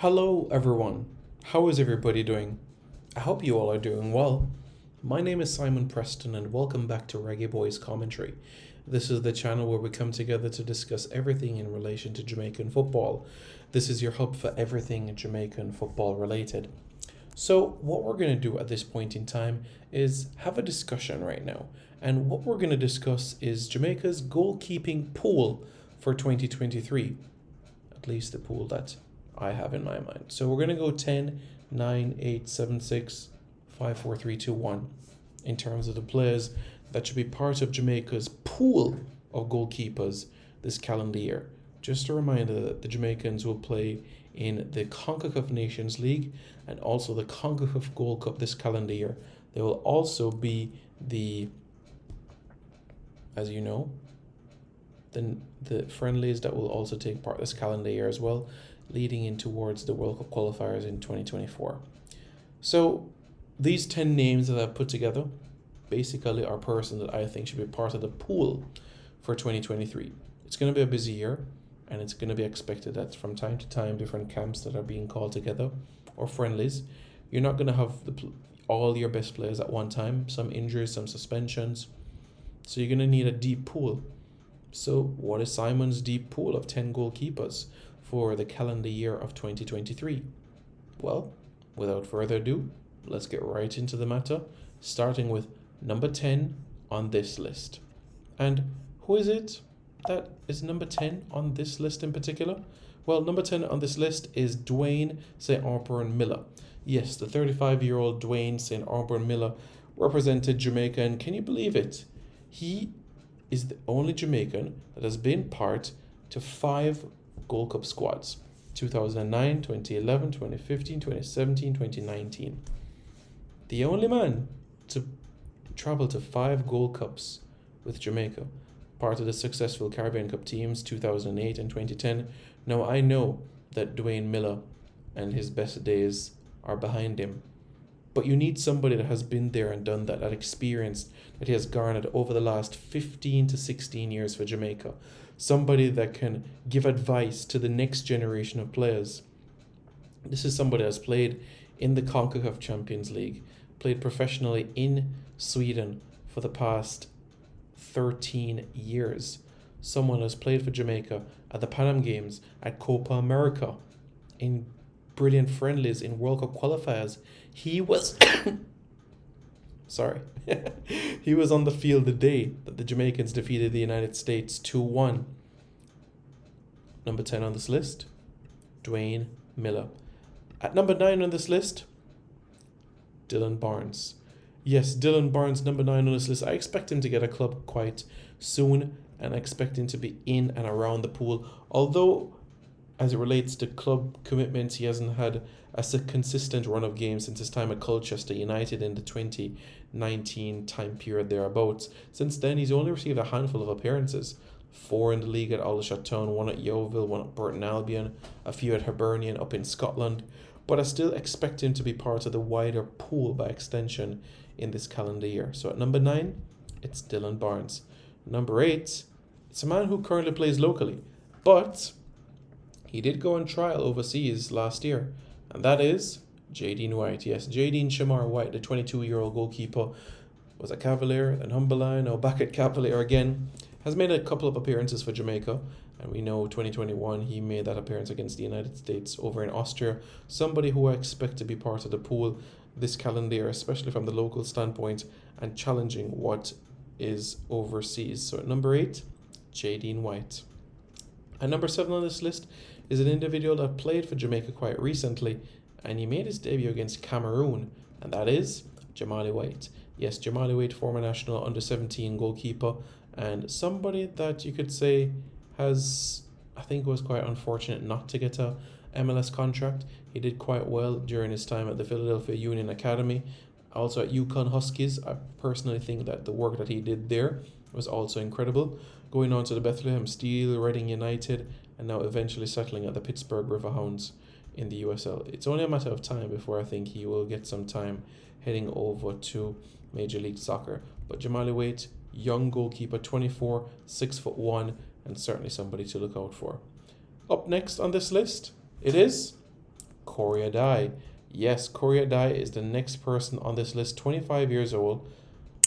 Hello, everyone. How is everybody doing? I hope you all are doing well. My name is Simon Preston, and welcome back to Reggae Boyz Commentary. This is the channel where we come together to discuss everything in relation to Jamaican football. This is your hub for everything Jamaican football related. So, what we're going to do at this point in time is have a discussion right now. And what we're going to discuss is Jamaica's goalkeeping pool for 2023. At least the pool that I have in my mind. So we're going to go 10, 9, 8, 7, 6, 5, 4, 3, 2, 1 in terms of the players that should be part of Jamaica's pool of goalkeepers this calendar year. Just a reminder that the Jamaicans will play in the CONCACAF Nations League and also the CONCACAF Gold Cup this calendar year. There will also be as you know, the friendlies that will also take part this calendar year as well, leading in towards the World Cup qualifiers in 2024. So these 10 names that I've put together basically are persons that I think should be part of the pool for 2023. It's going to be a busy year, and it's going to be expected that from time to time different camps that are being called together or friendlies, you're not going to have all your best players at one time, some injuries, some suspensions. So you're going to need a deep pool. So what is Simon's deep pool of 10 goalkeepers for the calendar year of 2023? Well, without further ado, let's get right into the matter, starting with number 10 on this list. And who is it that is number 10 on this list in particular? Well, number 10 on this list is Dwayne St. Auburn Miller. Yes, the 35-year-old Dwayne St. Auburn Miller represented Jamaica, and can you believe it? He is the only Jamaican that has been part to 5 Gold Cup squads: 2009, 2011, 2015, 2017, 2019. The only man to travel to 5 Gold Cups with Jamaica, part of the successful Caribbean Cup teams 2008 and 2010. Now I know that Dwayne Miller and his best days are behind him, but you need somebody that has been there and done that experience that he has garnered over the last 15 to 16 years for Jamaica. Somebody that can give advice to the next generation of players. This is somebody that's played in the CONCACAF Champions League, played professionally in Sweden for the past 13 years. Someone has played for Jamaica at the Pan Am Games, at Copa America, in brilliant friendlies, in World Cup qualifiers. He was he was on the field the day that the Jamaicans defeated the United States 2-1. Number 10 on this list, Dwayne Miller. At number 9 on this list, Dylan Barnes. Yes, Dylan Barnes, number 9 on this list. I expect him to get a club quite soon, and I expect him to be in and around the pool. Although, as it relates to club commitments, he hasn't had a consistent run of games since his time at Colchester United in the 2019 time period thereabouts. Since then, he's only received a handful of appearances. 4 in the league at Aldershot Town, 1 at Yeovil, 1 at Burton Albion, a few at Hibernian up in Scotland. But I still expect him to be part of the wider pool by extension in this calendar year. So at number 9, it's Dylan Barnes. Number 8, it's a man who currently plays locally, but he did go on trial overseas last year, and that is Jadine White. Yes, Jadine Shamar White, the 22-year-old goalkeeper, was at Cavalier, then Humberline, now back at Cavalier again. Has made a couple of appearances for Jamaica, and we know 2021 he made that appearance against the United States over in Austria. Somebody who I expect to be part of the pool this calendar year, especially from the local standpoint, and challenging what is overseas. So at number 8, Jadine White. And number 7 on this list is an individual that played for Jamaica quite recently, and he made his debut against Cameroon, and that is Jamali White. Yes, Jamali White, former national under-17 goalkeeper, and somebody that you could say has, I think, was quite unfortunate not to get a MLS contract. He did quite well during his time at the Philadelphia Union Academy, also at Yukon Huskies. I personally think that the work that he did there was also incredible. Going on to the Bethlehem Steel, Reading United, and now eventually settling at the Pittsburgh Riverhounds in the USL. It's only a matter of time before I think he will get some time heading over to Major League Soccer. But Jamali White, young goalkeeper, 24, 6'1", and certainly somebody to look out for. Up next on this list, it is Korea Dai. Yes, Korea Dai is the next person on this list, 25 years old,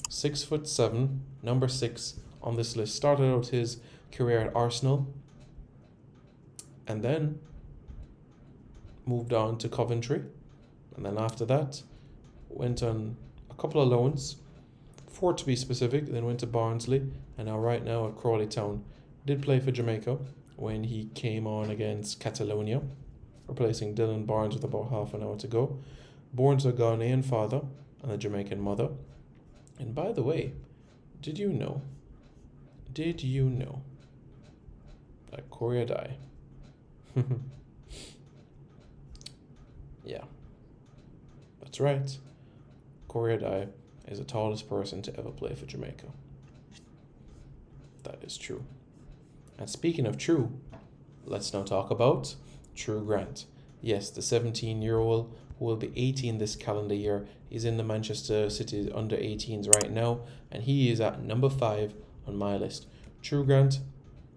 6'7", number 6 on this list. Started out his career at Arsenal and then moved on to Coventry. And then after that, went on a couple of loans, 4 to be specific, then went to Barnsley, and now right now at Crawley Town. Did play for Jamaica when he came on against Catalonia, replacing Dylan Barnes with about half an hour to go. Born to a Ghanaian father and a Jamaican mother. And by the way, did you know that Korea Dai? Yeah, that's right. Korea Dai is the tallest person to ever play for Jamaica. That is true. And speaking of true, let's now talk about True Grant. Yes, the 17-year-old who will be 18 this calendar year. He's in the Manchester City under 18s right now, and he is at number 5 on my list. True Grant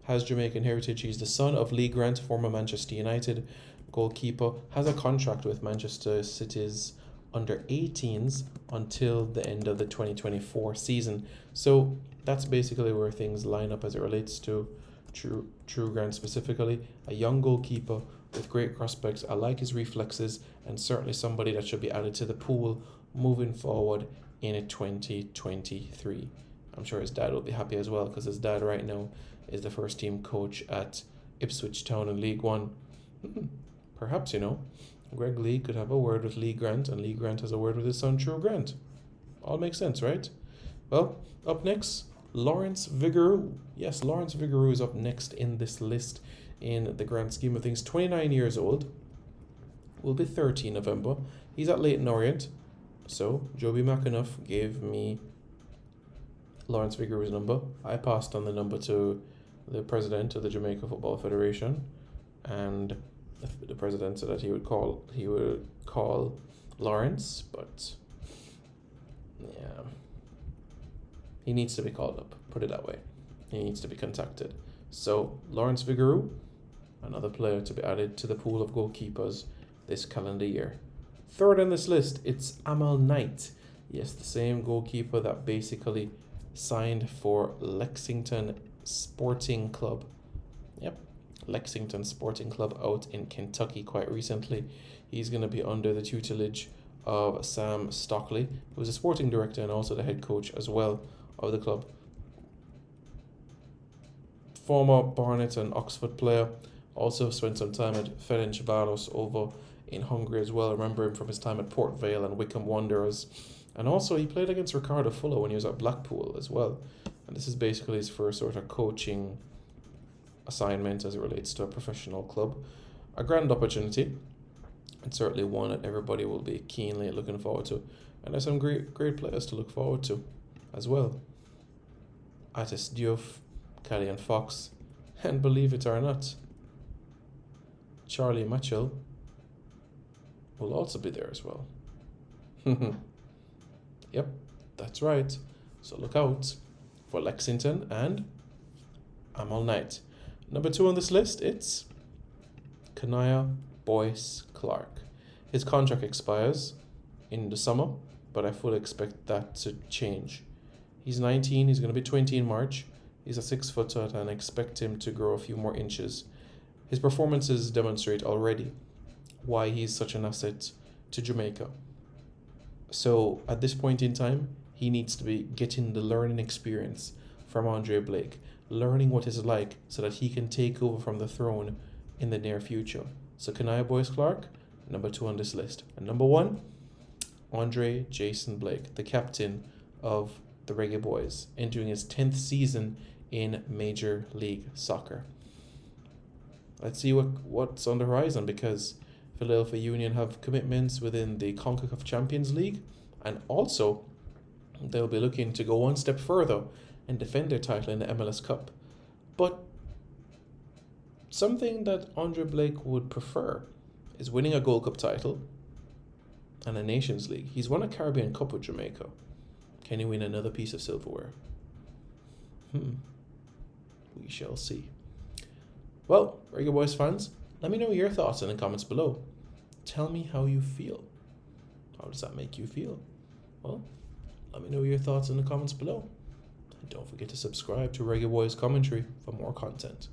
has Jamaican heritage. He's the son of Lee Grant, former Manchester United goalkeeper, has a contract with Manchester City's under 18s until the end of the 2024 season. So that's basically where things line up as it relates to True Grant specifically. A young goalkeeper with great prospects. I like his reflexes, and certainly somebody that should be added to the pool moving forward in 2023. I'm sure his dad will be happy as well, because his dad right now is the first team coach at Ipswich Town in League One. Perhaps, Greg Lee could have a word with Lee Grant, and Lee Grant has a word with his son, True Grant. All makes sense, right? Well, up next, Lawrence Vigouroux. Yes, Lawrence Vigouroux is up next in this list in the grand scheme of things. 29 years old. Will be 30 in November. He's at Leyton Orient. So, Joby McAnuff gave me Lawrence Vigouroux's number. I passed on the number to the president of the Jamaica Football Federation, and the president said that he would call Lawrence, but yeah, he needs to be called up, put it that way. He needs to be contacted. So Lawrence Vigouroux, another player to be added to the pool of goalkeepers this calendar year. Third on this list, it's Amal Knight. Yes, the same goalkeeper that basically signed for Lexington Sporting Club. Yep, Lexington Sporting Club out in Kentucky quite recently. He's going to be under the tutelage of Sam Stockley, who's a sporting director and also the head coach as well of the club. Former Barnet and Oxford player, also spent some time at Ferencváros over in Hungary as well. I remember him from his time at Port Vale and Wycombe Wanderers. And also he played against Ricardo Fuller when he was at Blackpool as well. And this is basically his first sort of coaching assignment as it relates to a professional club. A grand opportunity, and certainly one that everybody will be keenly looking forward to. And there's some great players to look forward to as well. Atis Diouf, Callian Fox, and believe it or not, Charlie Mitchell will also be there as well. Yep, that's right. So look out for Lexington and Amal Knight. Number 2 on this list, it's Kanaya Boyce Clark. His contract expires in the summer, but I fully expect that to change. He's 19, he's going to be 20 in March. He's a 6-footer, and I expect him to grow a few more inches. His performances demonstrate already why he's such an asset to Jamaica. So at this point in time, he needs to be getting the learning experience from Andre Blake, learning what it's like so that he can take over from the throne in the near future. So Kanaya Boyce Clark, number 2 on this list. And number 1, Andre Jason Blake, the captain of the Reggae Boyz, entering his 10th season in Major League Soccer. Let's see what's on the horizon, because Philadelphia Union have commitments within the CONCACAF Champions League, and also they'll be looking to go one step further and defend their title in the MLS Cup. But something that Andre Blake would prefer is winning a Gold Cup title and a Nations League. He's won a Caribbean Cup with Jamaica. Can he win another piece of silverware? We shall see. Well, Reggae Boyz fans, let me know your thoughts in the comments below. Tell me how you feel. How does that make you feel? Well, let me know your thoughts in the comments below. And don't forget to subscribe to Reggae Boyz Commentary for more content.